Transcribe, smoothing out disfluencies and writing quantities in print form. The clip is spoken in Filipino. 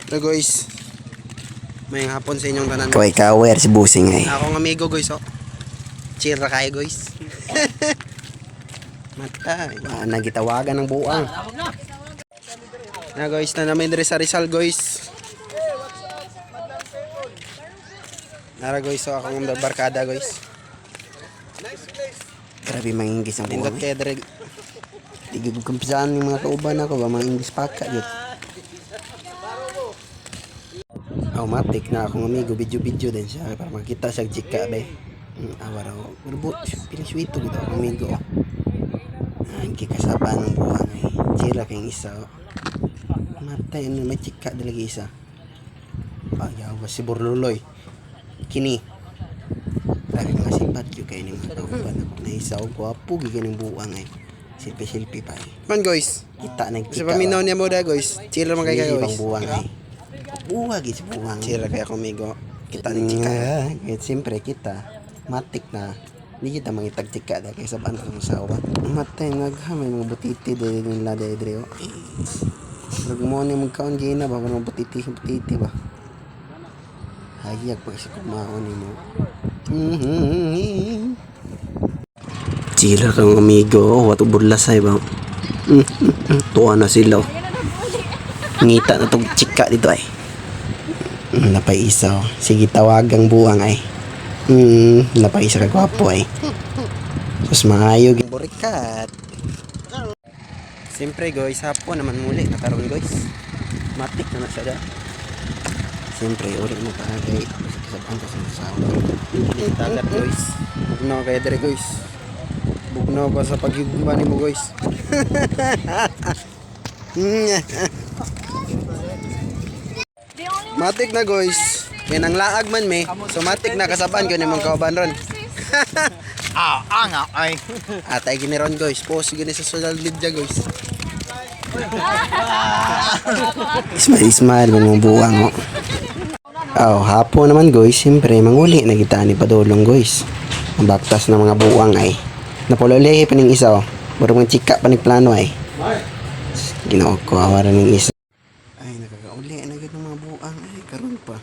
So guys, may hapon sa inyong tanan. Kaway kawer si Busing ay. Akong amigo guys, oh. Cheer na kayo guys. Mata, Nagitawagan ng buang. na guys, na namin diri sa Rizal guys. Nara guys, so akong barkada guys. Grabe mga English ang Tindot buang. kaya diri. Tigil kumpisaan ng mga kauban ako ba mga English paka yun. Matik na akong amigo video din siya para makita siya chika be. Awara ko. Pero pinaswito gito akong amigo. Ang kikasapa ng buwan ay chira kayong isa. Matay may chika talaga isa. Ayaw ba si Borluloy. Kini. Grabe mga sipat yung kayo ng mga kauban ako. Naisaw ko apo gigan ng buwang ay. Silpi pa ay. Man guys, Kita na sa paminaw niya mo da guys. Cheer naman kayo guys. buwang ay. Buwag is buwang. Cheer kaya akong amigo. Kita ni Chika. chika. Siyempre kita, matik na. Hindi kita mangitag chika dahil kaysa baan kang sawa. Matay, naghamay mga butiti dahil nila dahil dahil. Pag mo niya magkaon gina ba, mga butiti ba. Hayag pag isa kumaon ni mo. Chila kang amigo, wato burlasay ba. Tuwa na sila. Ngita na tong chika dito ay. Napay isa. Sige tawagang buwang ay. Napay isa ka gwapo ay. Sus maayog. Borikat. Siyempre guys, hapon naman muli nakaroon guys. Matik na siya da. Siyempre, uri mo pa kay kasabang ka sa masawa. Tagat guys. Bugnaw kayo dere guys. Bugnaw ba sa paghigumani mo guys. Matik na guys. Yan ang laag man me. So matik na kasabaan ko ni mong kauban ron. Anga ay. Atay gini ron guys. Post gini sa social media guys. Smile mo buwang mo. Hapon naman guys, siyempre manguli na kita ni Padulong guys. Ang baktas ng mga buwang ay. Napulalihi pa ng isa Baro mga chika pa ng plano ay. Ginawa ko awara ng isa. Ay nakakauli na ng mga buwang ay karon pa.